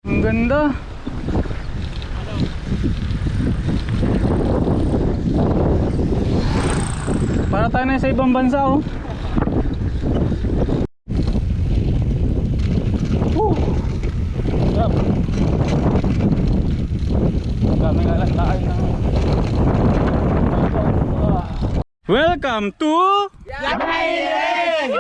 Ang ganda. Para tayo na sa ibang bansa, oh. Dami nga lang tayo ng... Welcome to... Mahilig!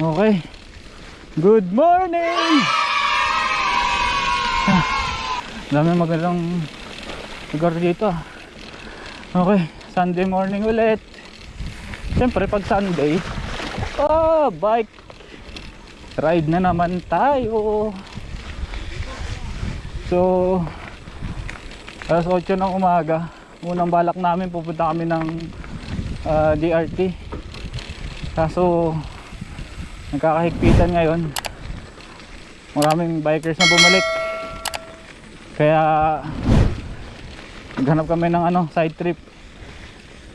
Okay, good morning! Dami magandang lugar dito. Okay, Sunday morning ulit. Siyempre pag Sunday, bike ride na naman tayo. So alas 8 ng umaga, unang balak namin pupunta kami ng DRT. Kaso nagkakahigpitan ngayon, maraming bikers na bumalik, kaya naghanap kami ng side trip.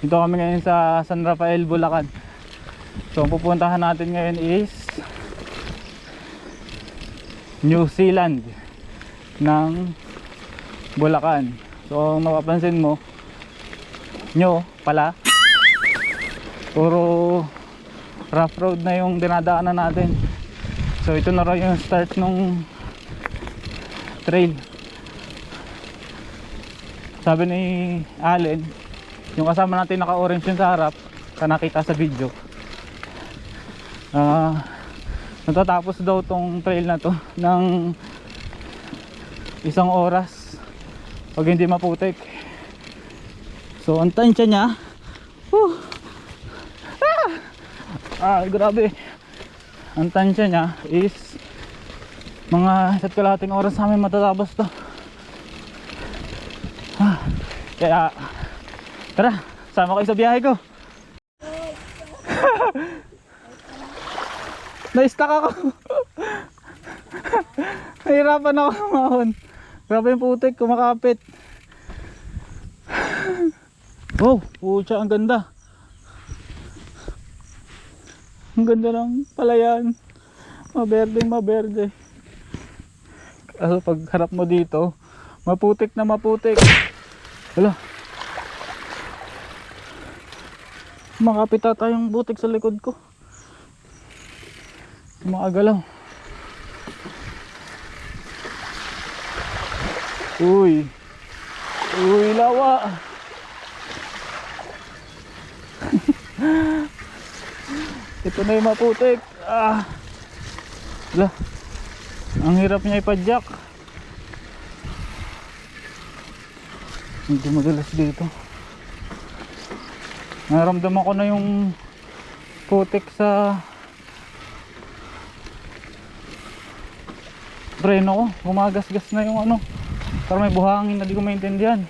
Dito kami ngayon sa San Rafael, Bulacan. So ang pupuntahan natin ngayon is New Zealand ng Bulacan. So mapapansin mo, New pala, puro rough road na yung dinadaanan natin. So ito na rin yung start nung trail. Sabi ni Allen, yung kasama natin naka-orange yung sa harap, ka nakita sa video, natatapos daw tong trail na to ng 1 oras pag hindi maputik. So ang tansya niya, grabe, ang tansya niya is mga 1.5 oras namin matatapos to. Kaya tara, sama kayo sa biyahe ko. Na-stuck ako. Nahirapan ako kumahon. Grabe yung putik, kumakapit. Oh, pucha, ang ganda. Ang ganda ng palayan. Maberdeng maberde. Kaso pag harap mo dito, maputik na maputik. Hala, makapit tayong butik sa likod ko. Mga galaw. Uy, lawa. Ito na yung maputik. Wala. Ang hirap niya ipadyak. Hindi madalas dito. Naramdaman ko na yung putik sa preno ko. Gumagasgas na yung parang may buhangin na di ko maintindihan.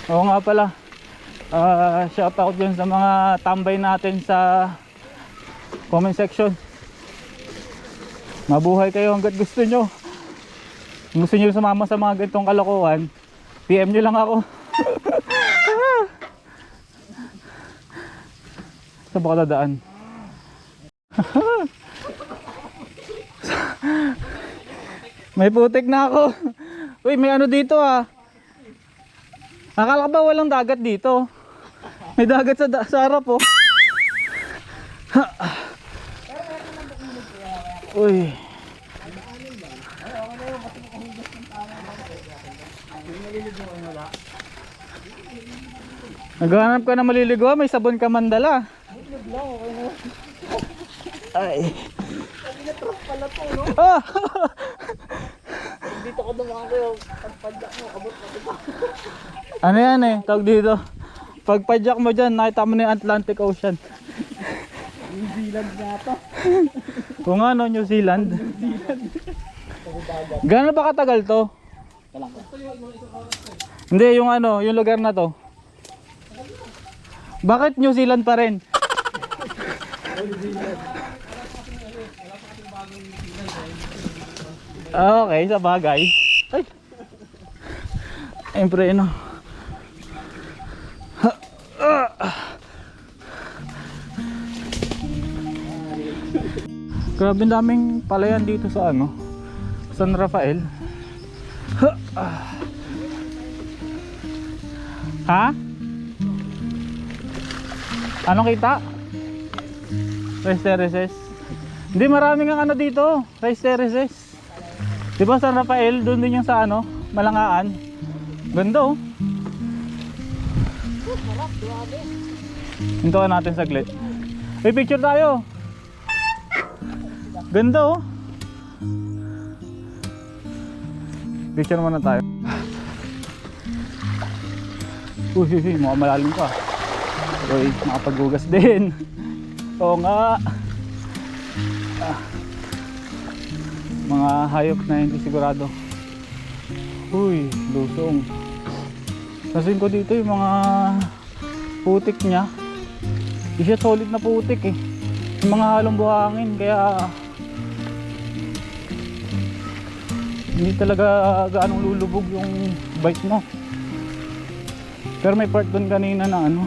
Oo nga pala, shout out dyan sa mga tambay natin sa comment section. Mabuhay kayo hanggat gusto nyo. Kung gusto nyo sumama sa mga ganitong kalokohan, PM nyo lang ako. Saan ba ka dadaan? May putik na ako. Uy, may dito Akala ba walang dagat dito? May dagat sa harap Uy. Naghahanap ka na maliligo, may sabon ka mandala. Ay. Dito ko dumaan kayo, pagpadyak mo, abot na ito. Ano yan tawag dito. Pagpadyak mo dyan, nakita mo na yung Atlantic Ocean. New Zealand nga ito. Kung New Zealand. Gano'n ba katagal to? Talaga. Hindi, yung ano, yung lugar na to. Bakit New Zealand pa rin? Okay, sa bagay. Ay. Siyempre, ano. Grabe daming palayan dito sa ano, San Rafael. Ha? Anong kita? Rice terraces. Hindi, maraming ang ano dito, rice terraces. Di ba San Rafael, doon din yung sa ano, Malangaan. Ganda oh. Hintuan natin saglit. May picture tayo. Ganda oh. Picture muna tayo. Uy, mukhang malalim pa. Uy, nakapaghugas din. Oo nga. Mga hayop na hindi sigurado. Uy, lusong. Kasin ko dito yung mga putik niya. Hindi siya solid na putik eh. Yung mga halong buhangin, kaya hindi talaga gaanong lulubog yung bike mo. Pero may part doon kanina na ano,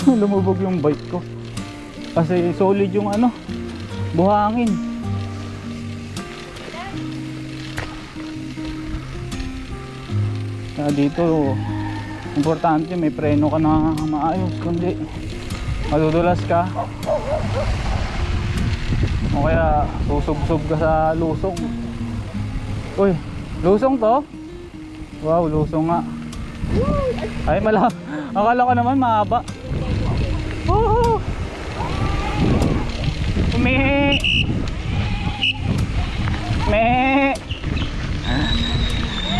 lumubog yung bike ko. Kasi solid yung ano, buhangin. Kaya dito, importante may preno ka na maayos. Kundi madudulas ka. O kaya susub-sub ka sa lusong. Uy, lusong to? Wow, lusong nga. Ay, akala ko naman mahaba. Woohoo! Umihi! Mehe!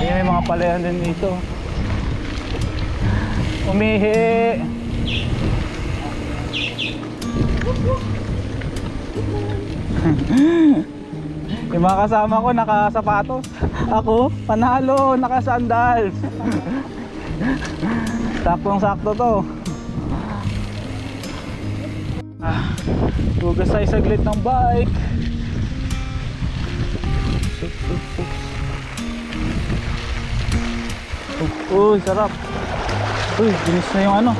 Ayan, may mga palayan din dito. Umihi! Yung mga kasama ko nakasapatos. Ako, panalo, nakasandals. Saktong sakto to. Hugas tayo saglit ng bike. Uy, sarap. Uy, ginis na yung ano.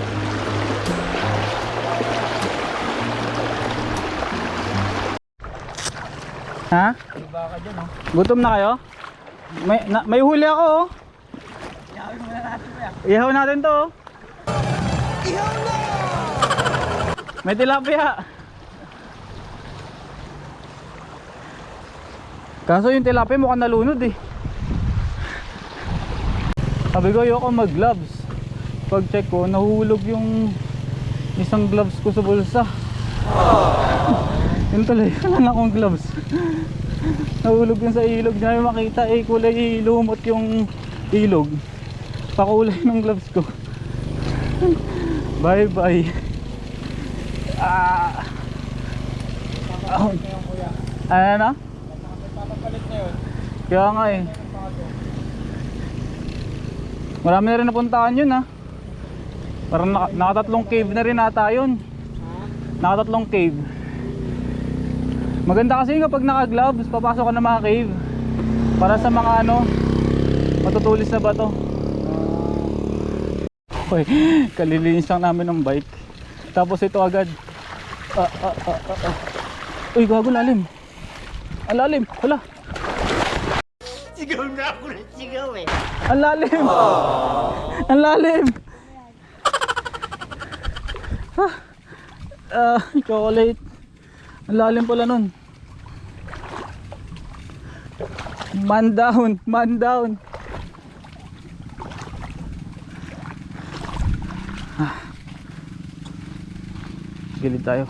Ha? Iba ka dyan oh. Gutom na kayo? May huli ako oh. Ihaw muna natin ba? Ihaw natin to oh. Ihaw na! May tilapia. Kaso yung tilapia mukhang nalunod eh. Sabi ko ayoko mag gloves. Pag check ko nahulog yung isang gloves ko sa bulsa. Yun tuloy, wala na akong gloves. Nahulog yun sa ilog. Di namin makita eh, kulay lumot yung ilog. Pakulay ng gloves ko. Bye bye. Ano na? Papapalit na yun. Kaya nga eh. Marami na rin napuntaan yun ha. Parang nakatatlong cave na rin ata yun. Nakatatlong cave. Maganda kasi kapag naka-gloves, papasok ka na mga cave. Para sa mga ano, matutulis na bato. Uy, kalilinis lang namin ng bike. Tapos ito agad. Uy, gago, lalim. Ang lalim, hala. Sigaw na ako na sigaw eh. Ang lalim. Ang lalim. Chocolate. Ang lalim pala nun. Man down, man down. Gilid tayo.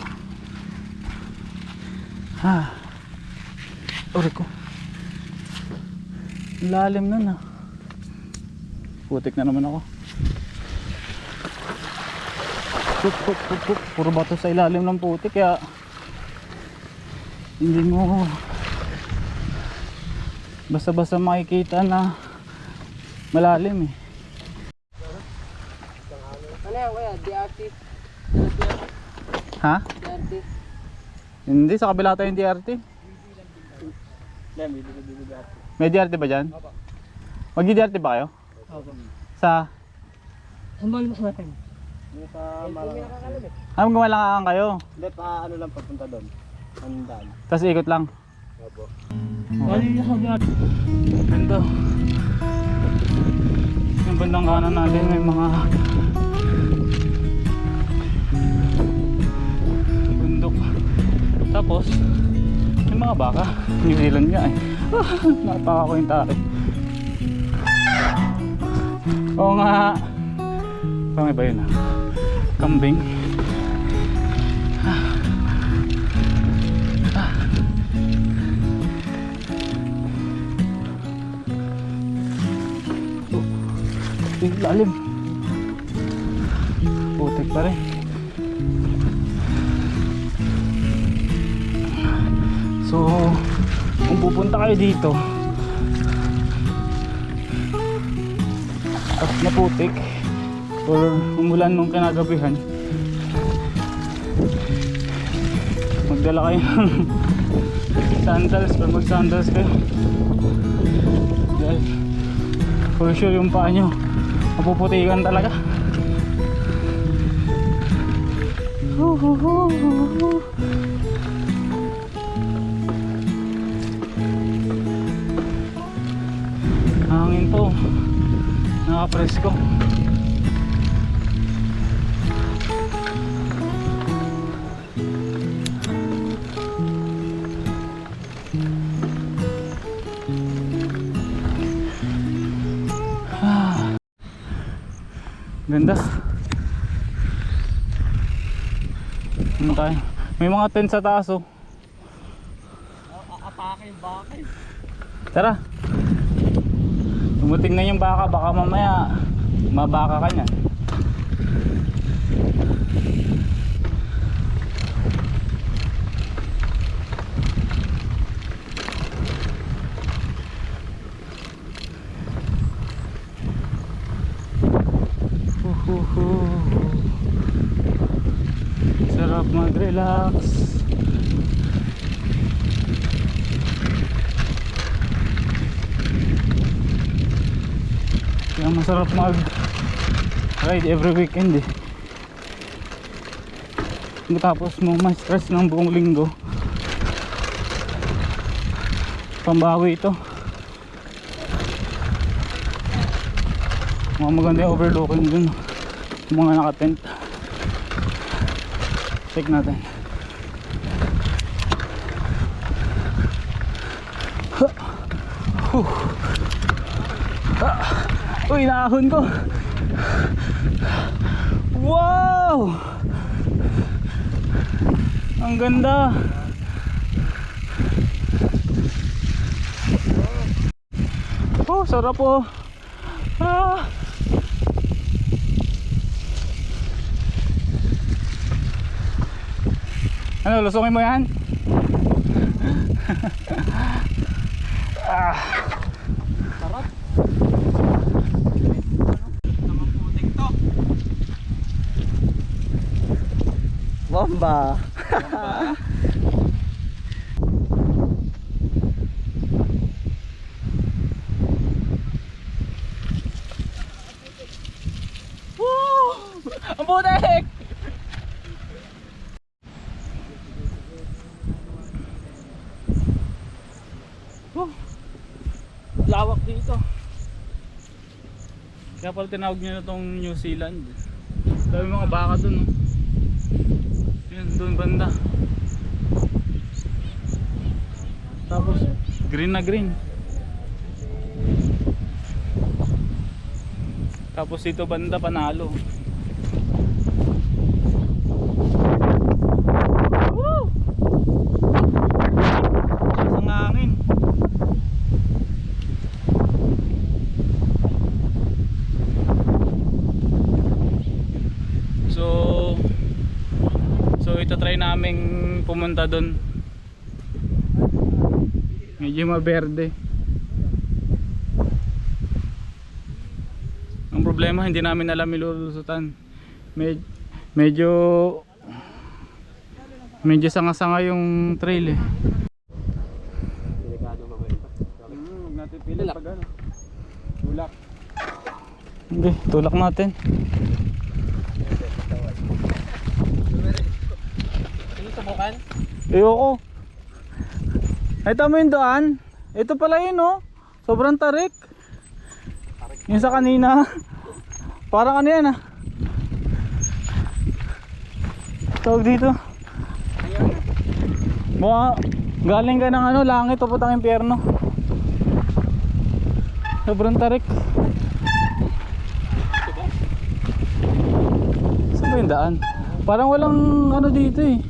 Uri ko. Ang lalim nun Putik na naman ako. Puro bato sa ilalim ng putik kaya hindi mo basta-basta makikita na Malalim eh. Ano yan kuya? DRT? Ha? DRT? Hindi, sa kabila tayo yung DRT. May DRT ba dyan? Mag-DRT ba kayo? Opo. Sa? Ang mahal mas natin. Sa malawak. Ah, gumalangaan kayo. Hindi pa ano lang papunta doon. Handaan. Tapos ikot lang. Opo. Ano yung sabi natin? Ganda. Yung bandang kanan natin may mga bundok. Tapos may mga baka. New Zealand nga eh. Napaka ko yung tarik. Oo nga. Parang iba yun ah. Kambing. Lalim. Putik pa rin. So kung pupunta kayo dito at naputik or umulan nung kinagabihan, magdala kayo ng sandals. Pag mag sandals kayo dahil for sure yung paa nyo mapuputikan talaga. Hangin to, nakapresko. Ganda. Ano tayo? May mga tent sa taas oh. Atake yung baka. Tara. Tumuting na yung baka, baka mamaya mabaka ka niya. Sarap mag-relax. Kaya masarap mag-ride every weekend eh. Tapos mo ma-stress ng buong linggo, pambawi ito. Mga maganda yung overlooking dun, yung mga naka-tent. Check natin. Uy, nakahon ko. Wow! Ang ganda. Oh, sarap po. Ah. Ano, lusungin mo yan? Ah. Sarap. Naman putik to. Bomba. Woo! Ang putik! Lawak dito. Kaya pala tinawag nyo na itong New Zealand. Dami mga baka dun oh. Yun, dun banda. Tapos green na green. Tapos dito banda panalo. Woo! Ang hangin. So ito try naming pumunta doon. Medyo maberde. problema, hindi namin alam ilulusutan. Medyo sanga-sanga yung trail eh. Delikado mamaya ito. Huwag natin pilit pag ano. Tulak. Hindi, tulak natin. Ano subukan? Ayoko. Ito mo yung daan. Ito pala yun oh. Sobrang tarik. Yung sa kanina. Parang ano yan ah. Tawag dito. Mukha galing ka ng ano, langit o putang impyerno. Sobrang tarik. Saan ba yung daan? Parang walang ano dito eh.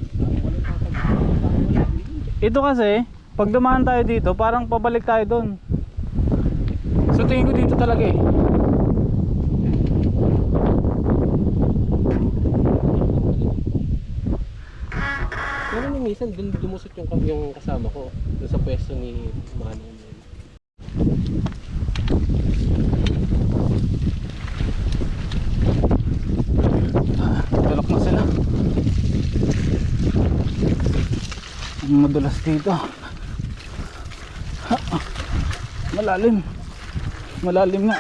Ito kasi pag dumaan tayo dito parang pabalik tayo doon. So tingin ko dito talaga eh. Pero nung minsan dun dumusot yung kasama ko dun sa pwesto ni Manong. Tulak na sila. Ang madulas dito. Malalim. Malalim nga.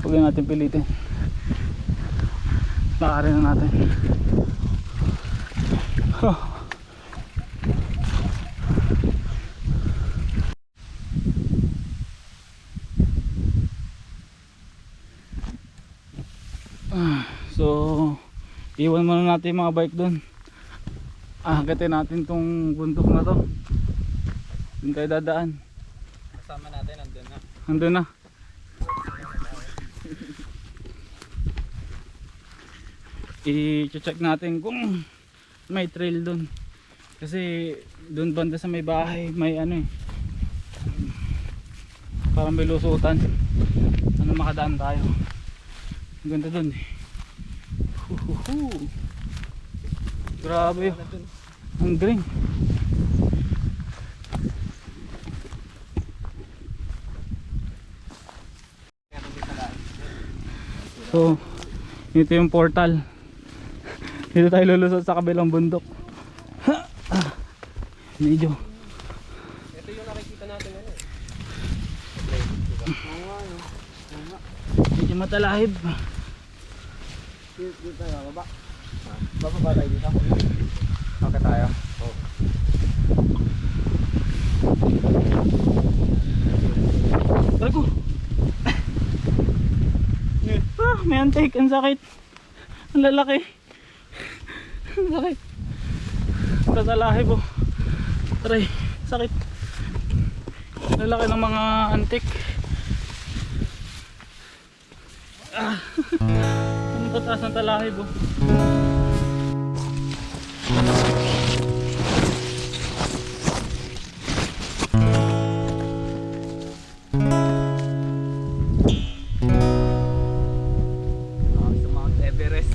Huwag na natin pilitin. Lakarin na natin. So iwan muna natin yung mga bike doon. Hagatin natin tong bundok na to. Doon tayo dadaan. Kasama natin, andun na. Andun na. I-check natin kung may trail doon. Kasi doon banda sa may bahay may ano eh. Parang may lusutan. Ano makadaan tayo. Ang ganda doon eh. Grabe yun. Ang green. So ito yung portal. Dito tayo lulusot sa kabilang bundok. Medyo Ito yung nakikita natin ano eh. medyo matalahib. Dito tayo, baba. Baba tayo dito. Okay tayo. Oh. Tago. May antik, ang sakit. Ang lalaki. Ang sakit. Matalahib oh. Aray, sakit. Lalaki ng mga antik. Ang pataas ng talahib oh. Sa Mount Everest.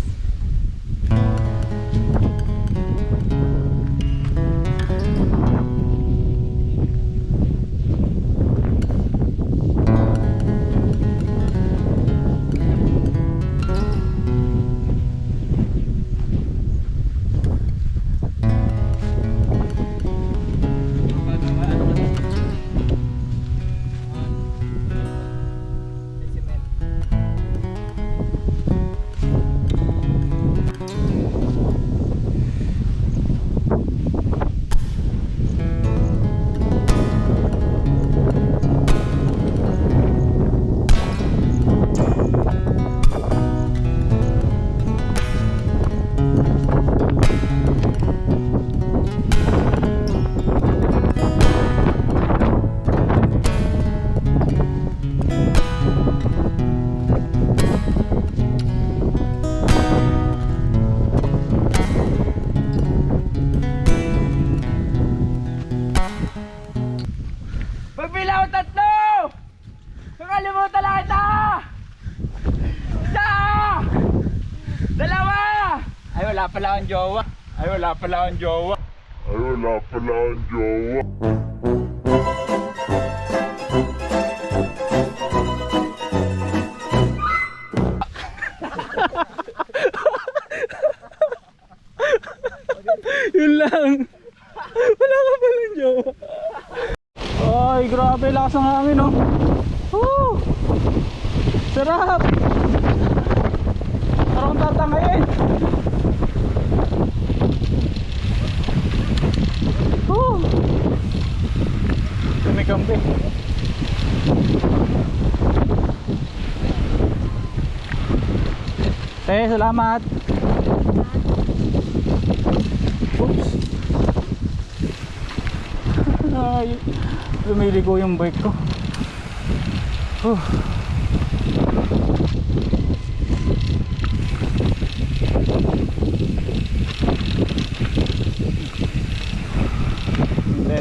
Pagbilaw tatlo! Kakalimutan lang kita! Isa! Dalawa! Ay wala pala akong jowa. Ay wala pala akong jowa. Ay wala pala akong jowa. lakas ng hangin, oh. Woo! Sarap! Parang tatangayin. Woo! Kami-kampi. Salamat. Oops. Ay, lumiligo yung bike ko.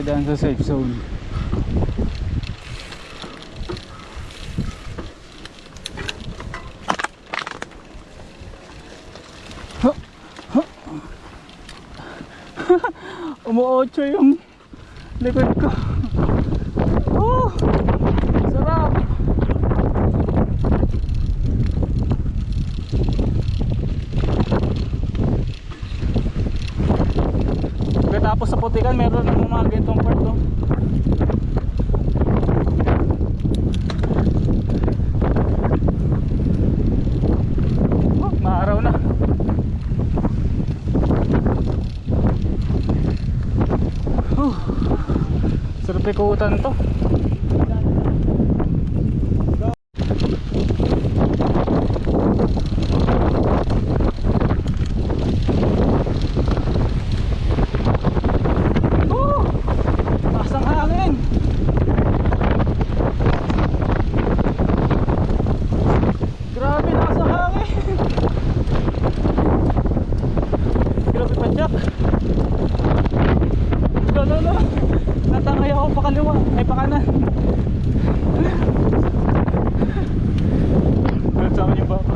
Daan sa safe zone. Umu-8 yung likod ko. Sarap. Pagkatapos sa putikan meron ng mga gantong part, oh. Maaraw na. Sarap ikutan to. Taas ang hangin. Grabe, taas ang hangin. Grabe pa Jack. No. Natangay ako pa kaliwa, ay pa kanan. Gulat sa akin yung baka.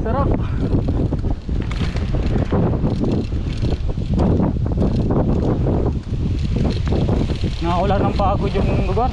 Sarap. Nakakula ng pagod yung lugar.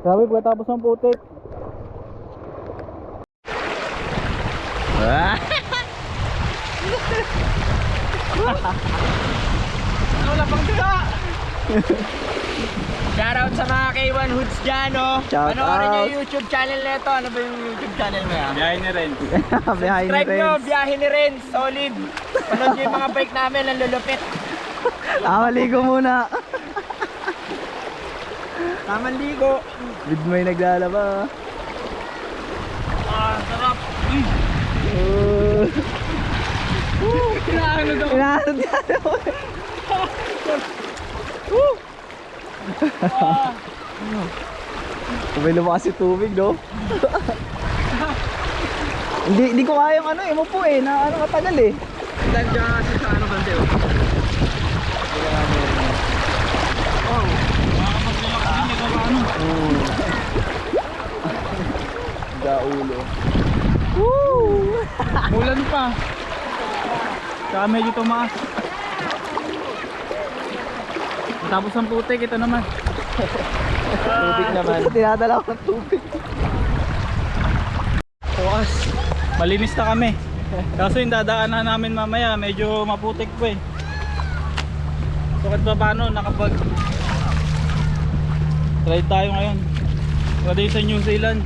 Grabe, pagkatapos ng putik. Wala pang duga. Shoutout sa mga K1 Hoods dyan, oh. Panoorin nyo yung YouTube channel nito. Ano ba yung YouTube channel mo yan? Biyahe ni Ren. Subscribe nyo, biyahe ni Ren. Solid. Panood nyo yung mga bike namin, ang lulupit. Maligo muna. Tamang ligo. Bid may naglalaba. Sarap. Inaanod yan. May lumakas yung tubig, no? Hindi ko kaya yung ano eh, mo po eh, na ano katagal eh. Nandiyan kasi sa ano bante, oh. Gaulo. Ulan pa. Saka medyo tumaas. Tapos ang putik, ito naman. Tubig naman. Tinadala ko ng tubig. Bukas, malinis na kami. Kaso yung dadaanan namin mamaya, medyo maputik pa eh. So kahit pa paano, nakapag ride tayo ngayon. Pwede sa New Zealand.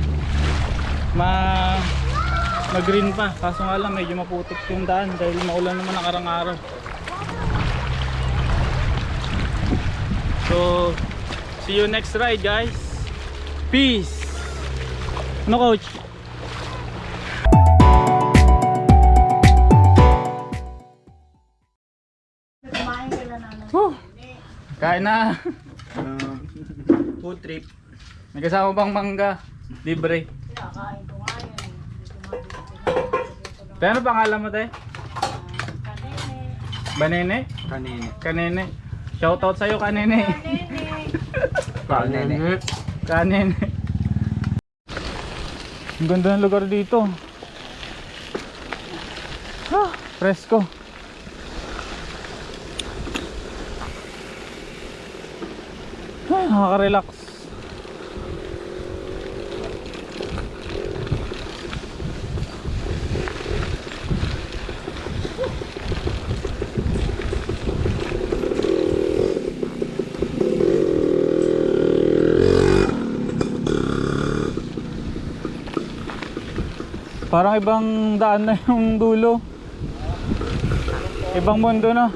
Mag-green pa. Kaso nga lang, medyo maputik yung daan dahil maulan naman nakarang araw. So, see you next ride, guys. Peace. No, coach? Kain na. Food trip. May kasama bang mangga? Libre. Tayo, ano pangalan mo tayo? Banene? Kanini. Kanene. Shoutout sa'yo, Kanene. Kanini. Kanene. Ang ganda ng lugar dito. Presko. Nakaka-relax. Parang ibang daan na yung dulo. Ibang mundo na.